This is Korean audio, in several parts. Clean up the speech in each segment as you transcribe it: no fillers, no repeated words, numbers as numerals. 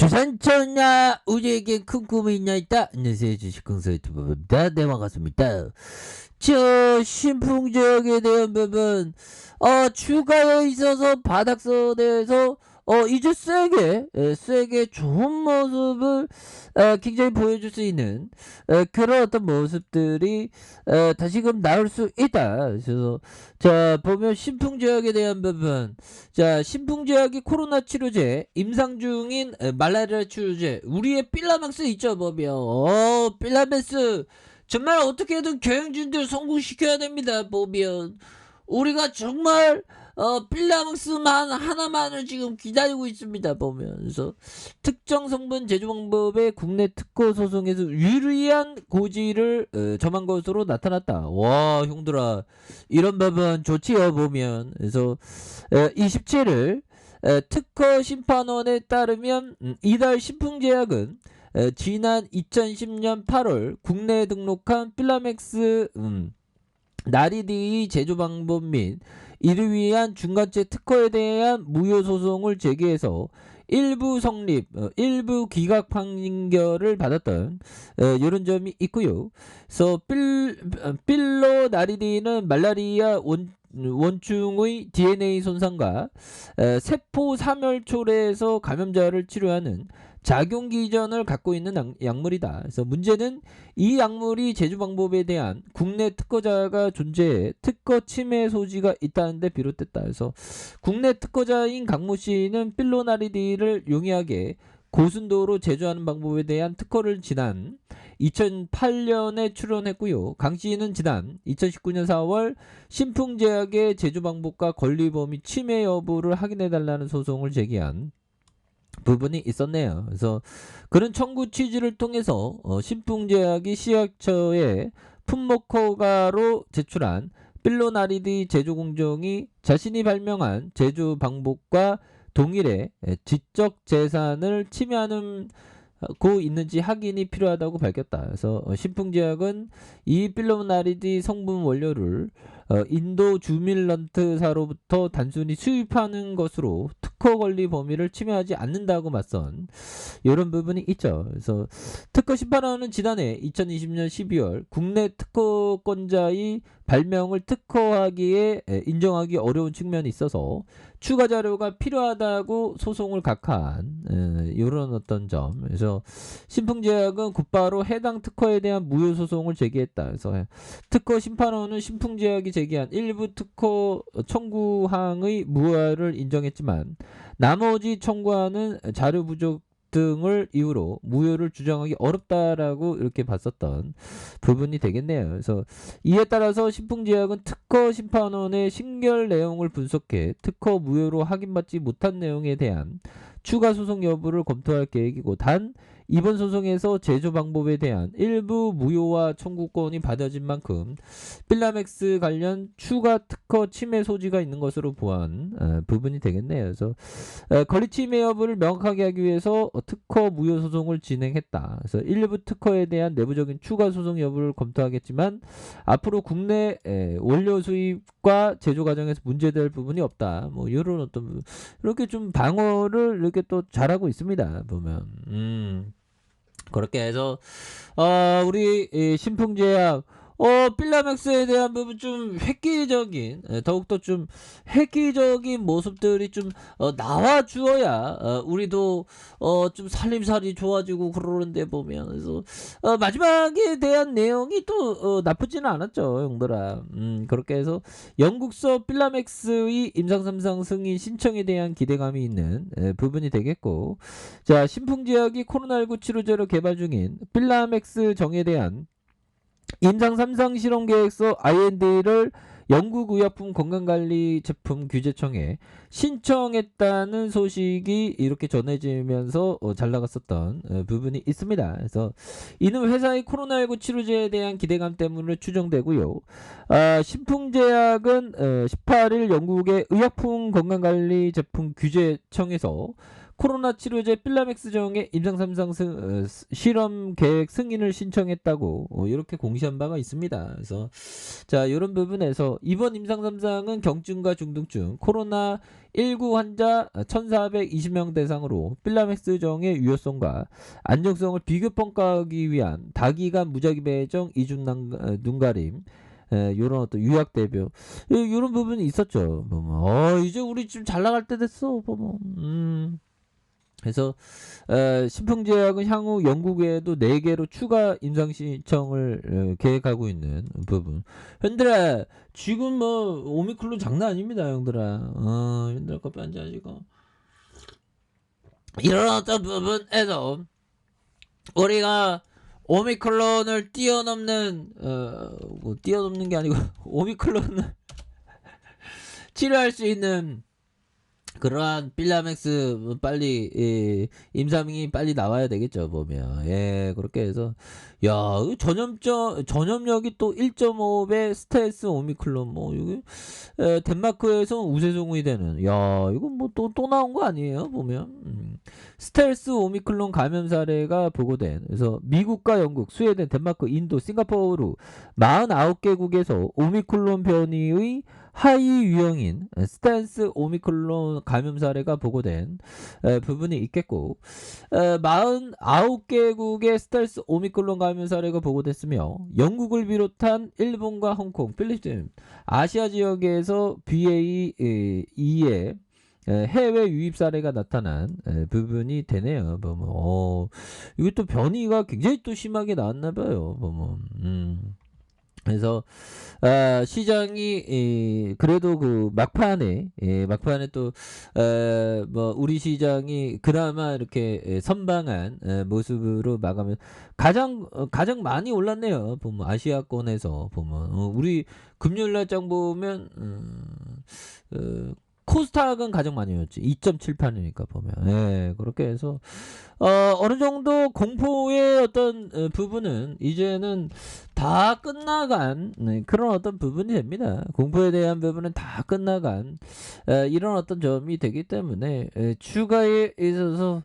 조선천하 우리에게 큰 꿈이 있나 있다. 안녕하세요, 주식공사 유튜브입니다. 네, 반갑습니다. 저 신풍지역에 대한 부분 추가에 있어서 바닥선에서 이제 세게 좋은 모습을 굉장히 보여줄 수 있는 그런 어떤 모습들이 다시금 나올 수 있다. 그래서 자 보면 신풍지역에 대한 부분, 자 신풍지역이 코로나 치료제, 임상 중인 말라리아 치료제, 우리의 필라맥스 있죠 보면. 필라맥스 정말 어떻게든 경영진들 성공시켜야 됩니다 보면. 우리가 정말 필라맥스만 하나만을 지금 기다리고 있습니다 보면. 그래서 특정 성분 제조 방법의 국내 특허 소송에서 유리한 고지를 점한 것으로 나타났다. 와 형들아, 이런 법은 좋지요 보면. 그래서 27일 특허 심판원에 따르면 이달 신풍제약은 지난 2010년 8월 국내에 등록한 필라맥스 나리디 제조 방법 및 이를 위한 중간체 특허에 대한 무효 소송을 제기해서 일부 성립, 일부 기각 판결을 받았던 이런 점이 있고요. 그래서 필로나리디는 말라리아 원충의 DNA 손상과 세포 사멸초래에서 감염자를 치료하는 작용 기전을 갖고 있는 약물이다. 그래서 문제는 이 약물이 제조 방법에 대한 국내 특허자가 존재해 특허 침해 소지가 있다는 데 비롯됐다. 그래서 국내 특허자인 강모 씨는 필로나리디를 용이하게 고순도로 제조하는 방법에 대한 특허를 지난 2008년에 출원했고요. 강 씨는 지난 2019년 4월 신풍제약의 제조 방법과 권리 범위 침해 여부를 확인해달라는 소송을 제기한 부분이 있었네요. 그래서 그런 청구 취지를 통해서 신풍제약이 시약처에 품목 허가로 제출한 필로나리디 제조 공정이 자신이 발명한 제조 방법과 동일해 지적 재산을 침해하는 고 있는지 확인이 필요하다고 밝혔다. 그래서 신풍제약은 이 필로나리디 성분 원료를 인도 주밀런트사로부터 단순히 수입하는 것으로 특허 권리 범위를 침해하지 않는다고 맞선 이런 부분이 있죠. 그래서 특허 심판원은 지난해 2020년 12월 국내 특허권자의 발명을 특허하기에 인정하기 어려운 측면이 있어서 추가 자료가 필요하다고 소송을 각하한 이런 어떤 점. 그래서 신풍제약은 곧바로 해당 특허에 대한 무효 소송을 제기했다. 그래서 특허 심판원은 신풍제약이 제기한 일부 특허 청구항의 무효를 인정했지만 나머지 청구하는 자료 부족 등을 이유로 무효를 주장하기 어렵다라고 이렇게 봤었던 부분이 되겠네요. 그래서 이에 따라서 신풍제약은 특허 심판원의 신결 내용을 분석해 특허 무효로 확인받지 못한 내용에 대한 추가 소송 여부를 검토할 계획이고, 단 이번 소송에서 제조 방법에 대한 일부 무효화 청구권이 받아진 만큼 필라맥스 관련 추가 특허 침해 소지가 있는 것으로 보안 부분이 되겠네요. 그래서 권리 침해 여부를 명확하게 하기 위해서 특허 무효 소송을 진행했다. 그래서 일부 특허에 대한 내부적인 추가 소송 여부를 검토하겠지만 앞으로 국내 원료 수입과 제조 과정에서 문제될 부분이 없다. 뭐 이런 어떤 이렇게 좀 방어를 이렇게 또 잘하고 있습니다. 보면 그렇게 해서 우리 신풍제약 필라맥스에 대한 부분 좀 획기적인, 더욱더 좀 획기적인 모습들이 좀 나와 주어야 우리도 좀 살림살이 좋아지고 그러는데 보면. 그래서 마지막에 대한 내용이 또 나쁘지는 않았죠 형들아. 그렇게 해서 영국서 필라맥스의 임상 3상 승인 신청에 대한 기대감이 있는 부분이 되겠고, 자 신풍제약이 코로나19 치료제로 개발 중인 필라맥스 정에 대한 임상 3상 실험 계획서 IND를 영국의약품 건강관리 제품 규제청에 신청했다는 소식이 이렇게 전해지면서 잘 나갔었던 부분이 있습니다. 그래서 이는 회사의 코로나19 치료제에 대한 기대감 때문에 추정되고요. 신풍제약은 18일 영국의 의약품 건강관리 제품 규제청에서 코로나 치료제 필라맥스정의 임상 3상 실험 계획 승인을 신청했다고 이렇게 공시한 바가 있습니다. 그래서 자, 이런 부분에서 이번 임상 3상은 경증과 중등증 코로나19 환자 1420명 대상으로 필라맥스정의 유효성과 안정성을 비교 평가하기 위한 다기간 무작위 배정 이중 눈가림 요런 어떤 유약 대표 요런 부분이 있었죠. 이제 우리 지금 잘 나갈 때 됐어. 그래서 신풍제약은 향후 영국에도 4개로 추가 임상 신청을 계획하고 있는 부분. 형들아 지금 뭐 오미크론 장난 아닙니다, 형들아. 형들아 커피 한잔 하시고 이런 어떤 부분에서 우리가 오미크론을 뛰어넘는 뭐 뛰어넘는 게 아니고 오미크론을 치료할 수 있는 그러한 필라맥스 빨리 임상이 빨리 나와야 되겠죠, 보면. 예, 그렇게 해서 야, 전염력이 또 1.5배 스텔스 오미클론 뭐 이게 덴마크에서 우세종이 되는 야, 이거 뭐 또 나온 거 아니에요, 보면. 스텔스 오미클론 감염 사례가 보고된 그래서 미국과 영국, 스웨덴, 덴마크, 인도, 싱가포르 49개국에서 오미클론 변이의 하위 유형인 스탠스 오미클론 감염 사례가 보고된 부분이 있겠고 49개국의 스텔스 오미클론 감염 사례가 보고됐으며 영국을 비롯한 일본과 홍콩, 필리핀, 아시아 지역에서 BA2의 해외 유입 사례가 나타난 부분이 되네요. 이것도 변이가 굉장히 또 심하게 나왔나 봐요. 그래서 시장이 그래도 그 막판에 또 뭐 우리 시장이 그나마 이렇게 선방한 모습으로 마감을 가장 많이 올랐네요. 보면 아시아권에서 보면 우리 금요일 날장 보면 코스닥은 가장 많이 올랐지. 2.78이니까 보면. 예, 그렇게 해서 어느 정도 공포의 어떤 부분은 이제는 다 끝나간 그런 어떤 부분이 됩니다. 공포에 대한 부분은 다 끝나간 이런 어떤 점이 되기 때문에 추가에 있어서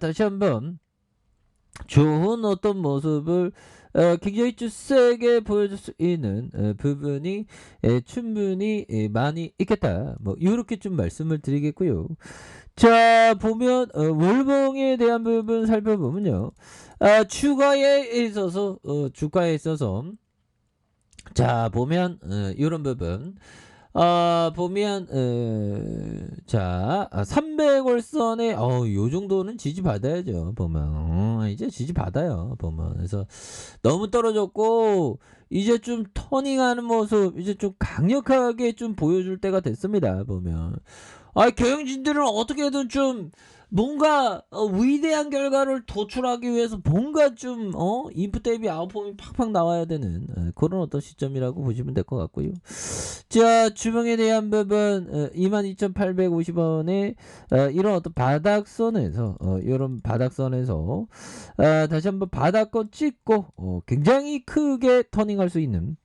다시 한번 좋은 어떤 모습을 굉장히 좀 세게 보여줄 수 있는 부분이 충분히 많이 있겠다. 뭐 이렇게 좀 말씀을 드리겠고요. 자, 보면 월봉에 대한 부분 살펴보면요. 주가에 있어서 자, 보면 이런 부분 보면 자 300월선에 요 정도는 지지 받아야죠. 보면 이제 지지 받아요. 보면 그래서 너무 떨어졌고 이제 좀 터닝하는 모습 이제 좀 강력하게 좀 보여줄 때가 됐습니다. 보면 경영진들은 어떻게든 좀 뭔가 위대한 결과를 도출하기 위해서 뭔가 좀 인풋 대비 아웃폼이 팍팍 나와야 되는 그런 어떤 시점이라고 보시면 될 것 같고요. 자, 주봉에 대한 부분 22,850원에 이런 어떤 바닥선에서 이런 바닥선에서 다시 한번 바닥권 찍고 굉장히 크게 터닝할 수 있는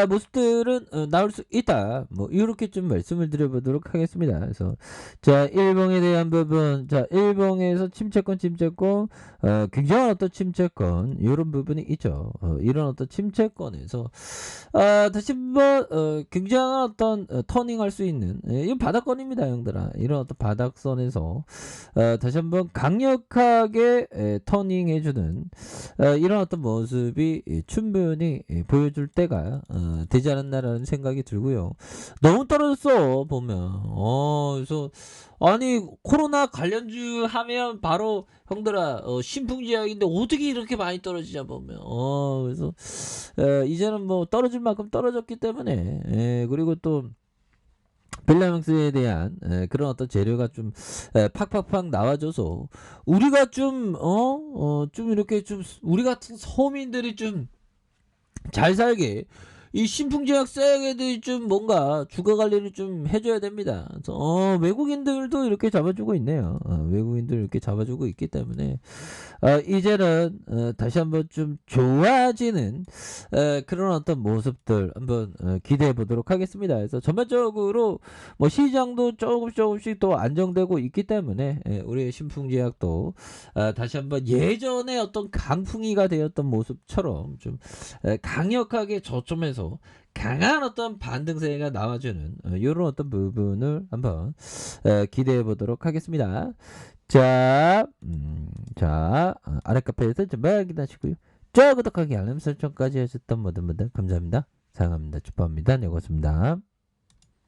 모습들은 나올 수 있다. 뭐 이렇게 좀 말씀을 드려보도록 하겠습니다. 그래서 자, 일봉에 대한 부분, 자, 일봉에서 침체권, 굉장한 어떤 침체권 이런 부분이 있죠. 이런 어떤 침체권에서 다시 한번 굉장한 어떤 터닝할 수 있는 이건 바닥권입니다, 형들아. 이런 어떤 바닥선에서 다시 한번 강력하게 터닝해주는 이런 어떤 모습이 충분히 보여줄 때가 되지 않았나라는 생각이 들고요. 너무 떨어졌어 보면. 그래서 아니 코로나 관련주 하면 바로 형들아 신풍제약인데 어떻게 이렇게 많이 떨어지냐 보면. 그래서 이제는 뭐 떨어질 만큼 떨어졌기 때문에 그리고 또 필라명스에 대한 그런 어떤 재료가 좀 팍팍팍 나와줘서 우리가 좀 좀 이렇게 좀 우리 같은 서민들이 좀 잘 살게 이 신풍제약사에게도 좀 뭔가 주가 관리를 좀 해줘야 됩니다. 그래서 외국인들도 이렇게 잡아주고 있네요. 외국인들 이렇게 잡아주고 있기 때문에 이제는 다시 한번 좀 좋아지는 그런 어떤 모습들 한번 기대해 보도록 하겠습니다. 그래서 전반적으로 뭐 시장도 조금씩 또 안정되고 있기 때문에 우리 신풍제약도 다시 한번 예전에 어떤 강풍이가 되었던 모습처럼 좀 강력하게 저점에서 강한 어떤 반등세가 나와주는 이런 어떤 부분을 한번 기대해 보도록 하겠습니다. 자, 아래 카페에서 정말 확인하시고요. 구독하기 알람 설정까지 하셨던 모든 분들 감사합니다. 사랑합니다. 축복합니다. 네, 고맙습니다.